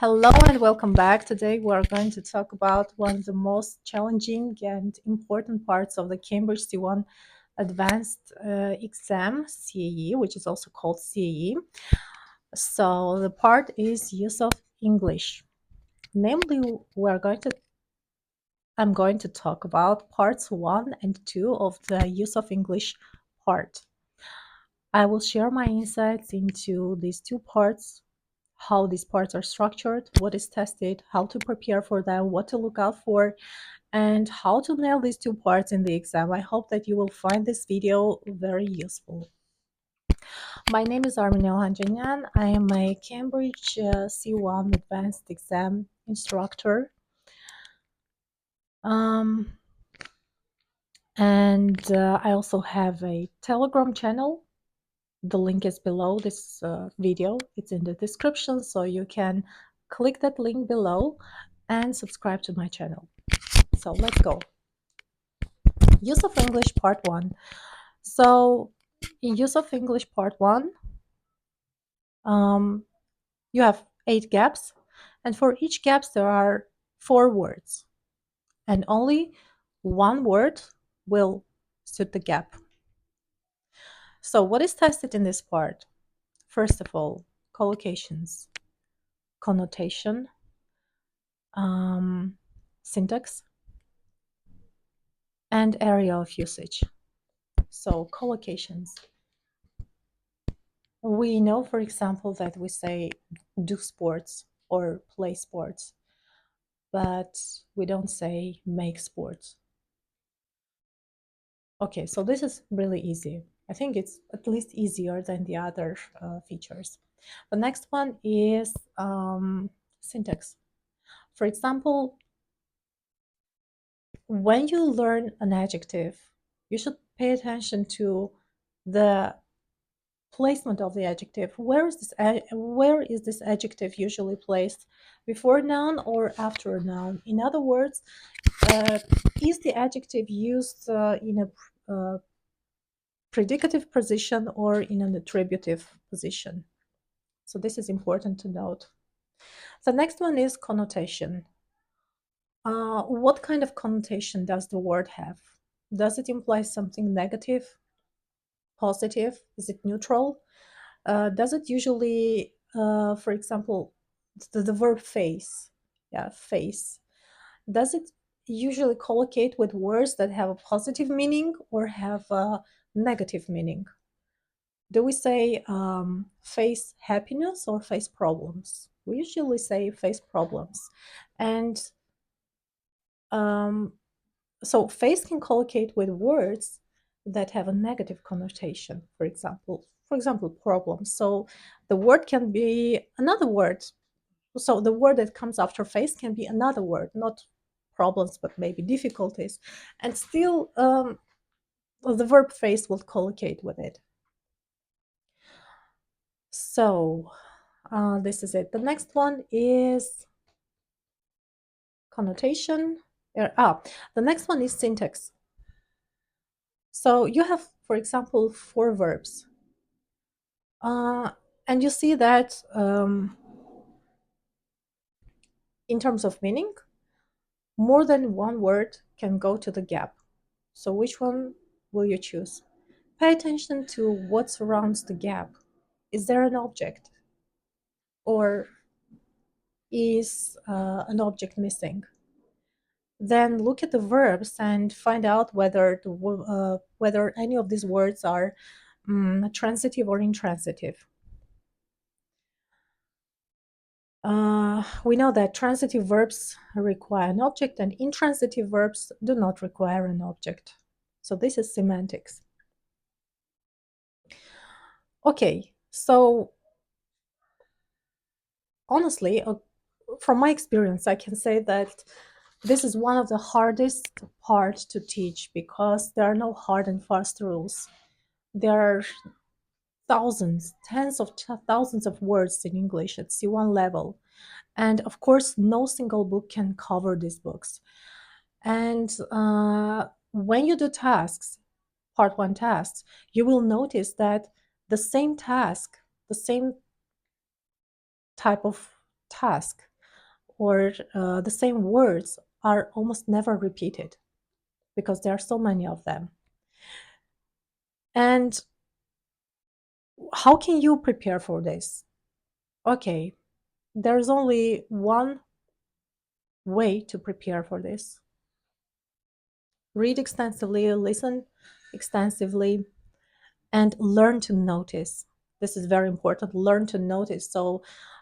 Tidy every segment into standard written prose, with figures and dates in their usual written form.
Hello and welcome back. Today we are going to talk about one of the most challenging and important parts of the Cambridge C1 Advanced exam, CAE, which is also called CAE. So the part is use of English. Namely, I'm going to talk about parts 1 and 2 of the use of English part. I will share my insights into these two parts, how these parts are structured, what is tested, how to prepare for them, what to look out for, and how to nail these two parts in the exam. I hope that you will find this video very useful. My name is Armine Ohanjanyan. I am a Cambridge C1 Advanced Exam instructor. And I also have a Telegram channel. The link is below this video. It's in the description, so you can click that link below and subscribe to my channel. So let's go. Use of English part 1. So in use of English part 1, you have 8 gaps, and for each gaps there are 4 words, and only one word will suit the gap. So what is tested in this part? First of all, collocations, connotation, syntax, and area of usage. So collocations. We know, for example, that we say do sports or play sports, but we don't say make sports. Okay, so this is really easy. I think it's at least easier than the other features. The next one is syntax. For example, when you learn an adjective, you should pay attention to the placement of the adjective. Where is this adjective usually placed? Before a noun or after a noun? In other words, is the adjective used in a predicative position or in an attributive position? So this is important to note. The next one is connotation. What kind of connotation does the word have? Does it imply something negative, positive? Is it neutral? Does it usually, for example, the verb face, face, does it usually collocate with words that have a positive meaning or have a negative meaning? Do we say face happiness or face problems? We usually say face problems. And so face can collocate with words that have a negative connotation, for example, problem. So the word can be another word. So the word that comes after face can be another word, not problems, but maybe difficulties. And still the verb face will collocate with it. So this is it. The next one is connotation. The next one is syntax. So you have, for example, 4 verbs. And you see that in terms of meaning, more than one word can go to the gap. So which one will you choose? Pay attention to what surrounds the gap. Is there an object? Or is an object missing? Then look at the verbs and find out whether whether any of these words are transitive or intransitive. We know that transitive verbs require an object and intransitive verbs do not require an object. So this is semantics. Okay, so honestly, from my experience, I can say that this is one of the hardest parts to teach because there are no hard and fast rules. There are thousands, tens of thousands of words in English at C1 level. And of course, no single book can cover these books. And when you do tasks, part 1 tasks, you will notice that the same task, the same type of task or the same words are almost never repeated because there are so many of them. And how can you prepare for this? Okay, there's only one way to prepare for this. Read extensively, listen extensively, and learn to notice. This is very important. Learn to notice. So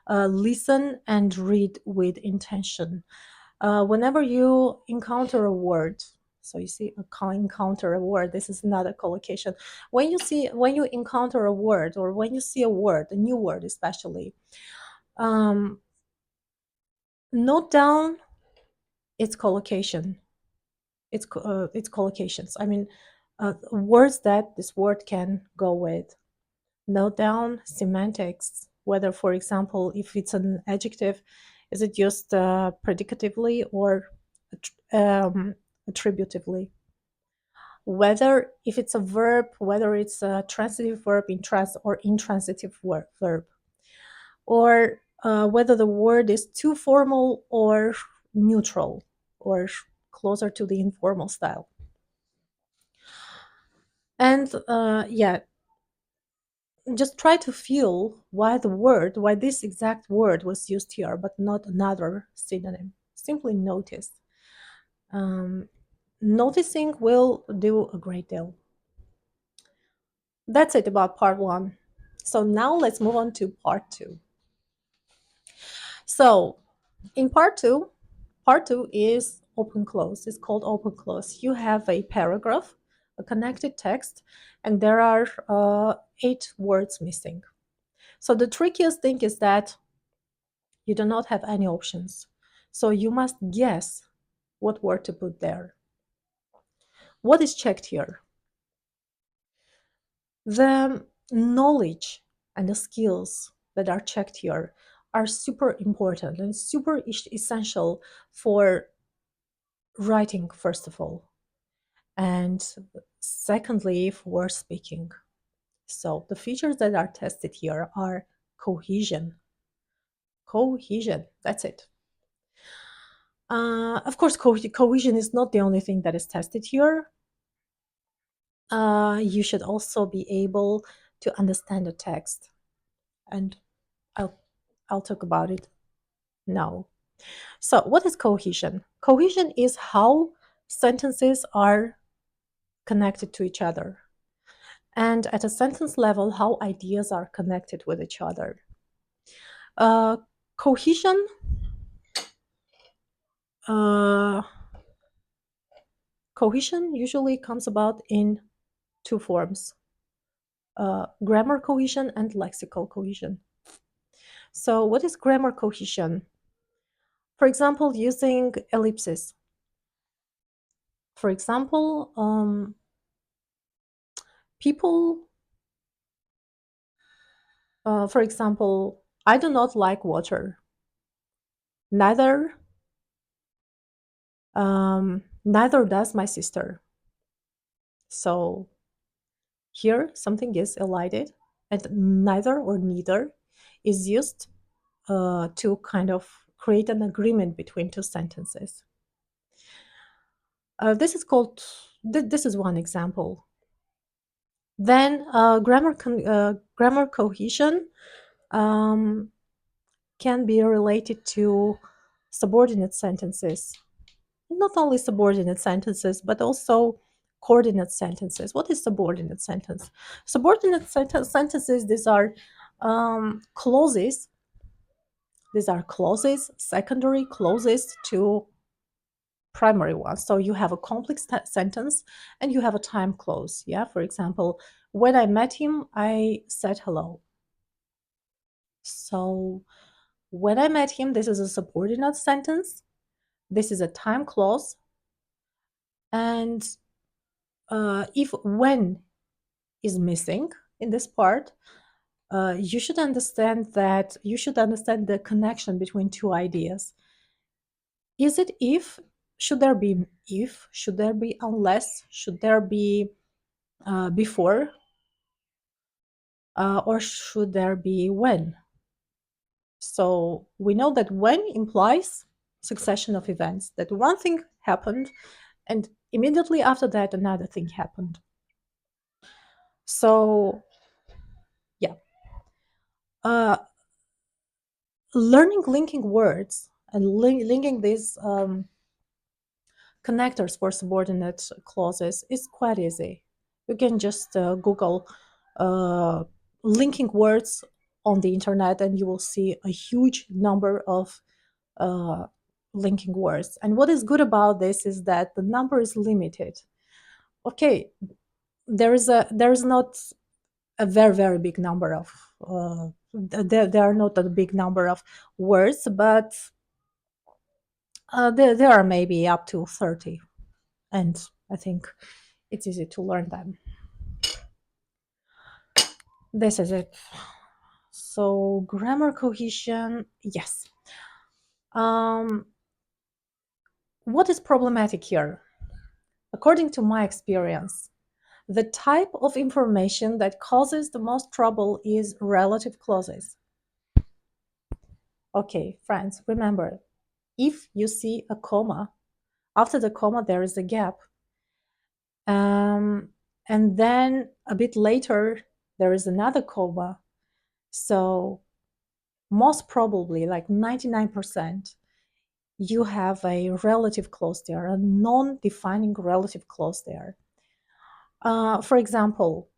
listen and read with intention. Whenever you encounter a word, so you see encounter a word, this is not a collocation. When you encounter a word, or when you see a word, a new word especially, note down its collocation, its collocations. I mean, words that this word can go with. Note down semantics, whether, for example, if it's an adjective, is it used predicatively or attributively? Whether, if it's a verb, whether it's a transitive verb or intransitive verb, or whether the word is too formal or neutral or closer to the informal style. And yeah, just try to feel why this exact word was used here, but not another synonym. Simply notice. Noticing will do a great deal. That's it about part 1. So now let's move on to part 2. So in part 2 is open close. It's called open close. You have a paragraph, a connected text, and there are 8 words missing. So the trickiest thing is that you do not have any options. So you must guess what word to put there. What is checked here? The knowledge and the skills that are checked here are super important and super essential for writing, first of all, and secondly, for speaking. So the features that are tested here are cohesion. Cohesion, that's it. Of course, cohesion is not the only thing that is tested here. You should also be able to understand the text, and I'll talk about it now. So, what is cohesion? Cohesion is how sentences are connected to each other, and at a sentence level, how ideas are connected with each other. Cohesion cohesion usually comes about in 2 forms: grammar cohesion and lexical cohesion. So what is grammar cohesion? For example, using ellipses. For example, people, for example, I do not like water. Neither does my sister. So here something is elided, and neither or neither is used to kind of create an agreement between 2 sentences. This is called, this is one example. Then grammar cohesion can be related to subordinate sentences. Not only subordinate sentences, but also coordinate sentences. What is subordinate sentence? Subordinate sentences, these are clauses. These are clauses, secondary clauses to primary ones. So you have a complex sentence and you have a time clause. Yeah, for example, when I met him, I said hello. So when I met him, this is a subordinate sentence. This is a time clause. And if when is missing in this part, you should understand the connection between 2 ideas. Is it if? Should there be if? Should there be unless? Should there be before? Or should there be when? So we know that when implies succession of events, that one thing happened and immediately after that another thing happened. So yeah, uh, learning linking words and linking these connectors for subordinate clauses is quite easy. You can just Google uh, linking words on the internet and you will see a huge number of uh, linking words. And what is good about this is that the number is limited. Okay, there is not a very big number of there are not a big number of words, but there are maybe up to 30, and I think it's easy to learn them. This is it. So grammar cohesion, yes. What is problematic here? According to my experience, the type of information that causes the most trouble is relative clauses. Okay, friends, remember, if you see a comma, after the comma there is a gap. And then a bit later there is another comma. So most probably, like 99%, you have a relative clause there, a non-defining relative clause there. For example,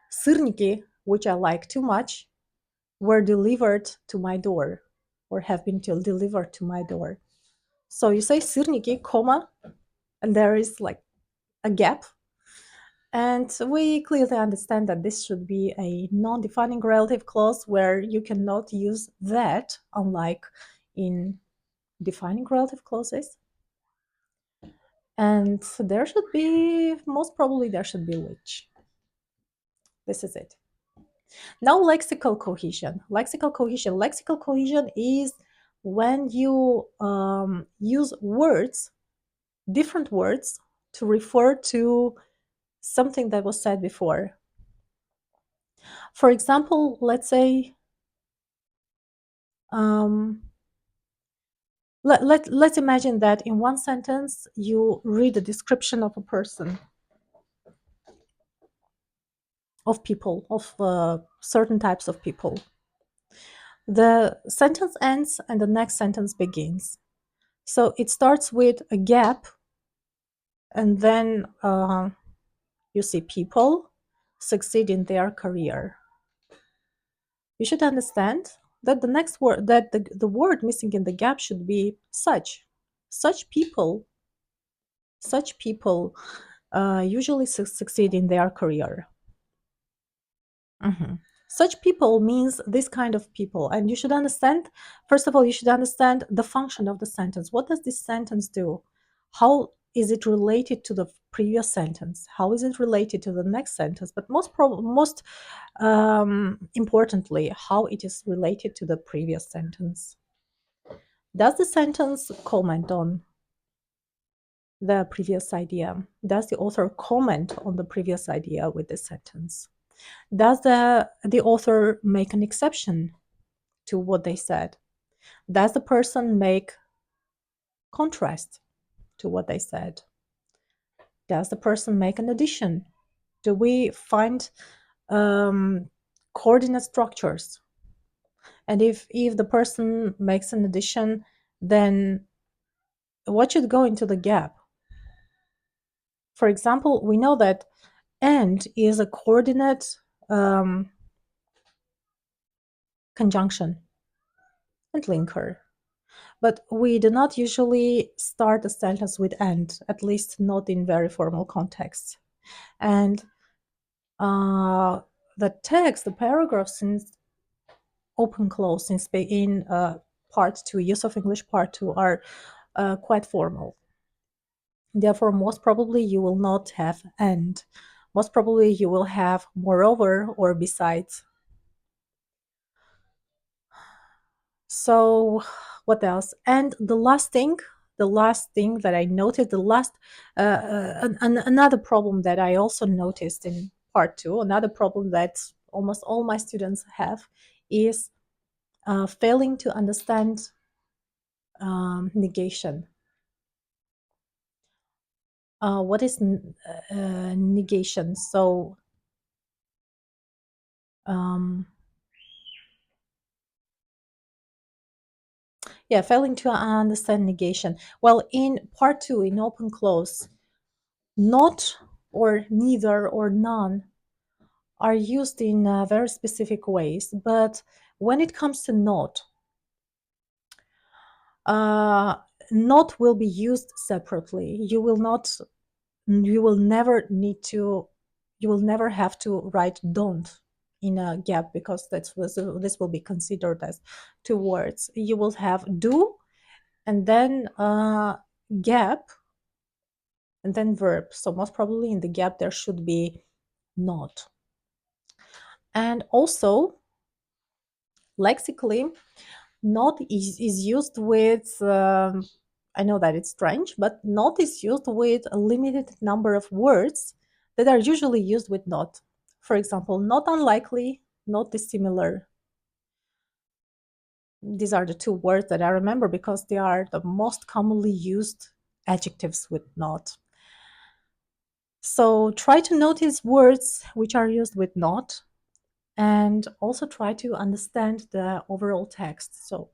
сырники, which I like too much, were delivered to my door, or have been delivered to my door. So you say сырники, comma, and there is like a gap. And we clearly understand that this should be a non-defining relative clause where you cannot use that, unlike in defining relative clauses. And there should be, most probably there should be which. This is it. Now lexical cohesion. Lexical cohesion is when you use words, different words, to refer to something that was said before. For example, let's say let's imagine that in one sentence you read a description of a person, of people, of certain types of people. The sentence ends and the next sentence begins. So it starts with a gap, and then you see people succeed in their career. You should understand that the next word, that the word missing in the gap should be such. Such people usually succeed in their career. Such people means this kind of people. And you should understand, first of all, you should understand the function of the sentence. What does this sentence do? How is it related to the previous sentence? How is it related to the next sentence? But most importantly, how it is related to the previous sentence. Does the sentence comment on the previous idea? Does the author comment on the previous idea with this sentence? Does the author make an exception to what they said? Does the person make contrast to what they said? Does the person make an addition? Do we find coordinate structures? And if the person makes an addition, then what should go into the gap? For example, we know that and is a coordinate conjunction and linker. But we do not usually start a sentence with and, at least not in very formal contexts. And the text, the paragraphs in open close in part 2, use of English part 2, are quite formal. Therefore, most probably you will not have and. Most probably you will have moreover or besides. So what else? And the last thing that I noted, another problem that I also noticed in part 2, another problem that almost all my students have is failing to understand negation. What is negation? So yeah, failing to understand negation. Well, in part 2, in open close, not or neither or none are used in very specific ways. But when it comes to not, not will be used separately. You will never need to, you will never have to write don't in a gap, because this will be considered as two words. You will have do and then gap and then verb. So most probably in the gap there should be not. And also lexically, not is used with I know that it's strange, but not is used with a limited number of words that are usually used with not. For example, not unlikely, not dissimilar. These are the two words that I remember because they are the most commonly used adjectives with not. So try to notice words which are used with not, and also try to understand the overall text. So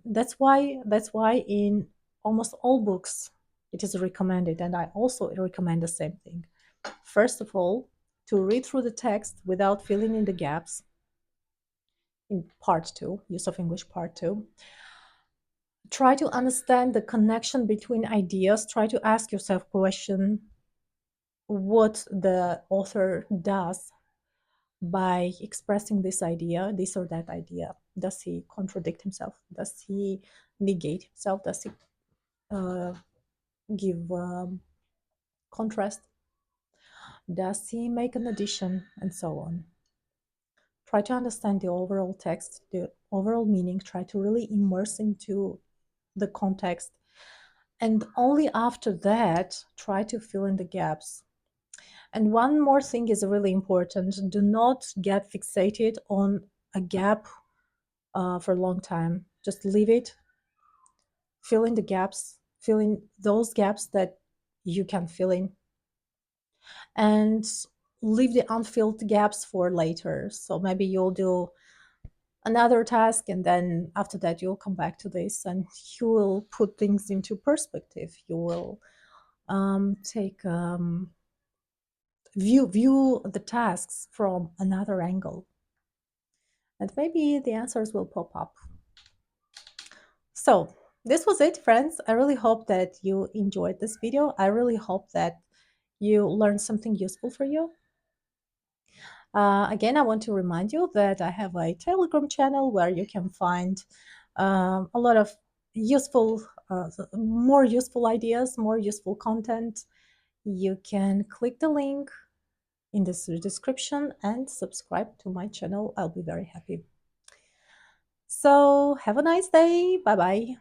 that's why in almost all books it is recommended, and I also recommend the same thing. First of all, to read through the text without filling in the gaps in part 2, use of English part 2. Try to understand the connection between ideas. Try to ask yourself question what the author does by expressing this idea, this or that idea. Does he contradict himself? Does he negate himself? Does he give contrast? Does he make an addition? And so on. Try to understand the overall text, the overall meaning. Try to really immerse into the context. And only after that, try to fill in the gaps. And one more thing is really important. Do not get fixated on a gap for a long time. Just leave it. Fill in the gaps. Fill in those gaps that you can fill in. And leave the unfilled gaps for later. So maybe you'll do another task, and then after that you'll come back to this, and you will put things into perspective. You will take view the tasks from another angle, and maybe the answers will pop up. So this was it, friends. I really hope that you enjoyed this video. I really hope that you learned something useful for you. Again, I want to remind you that I have a Telegram channel where you can find a lot of useful, more useful ideas, more useful content. You can click the link in this description and subscribe to my channel. I'll be very happy. So have a nice day. Bye-bye.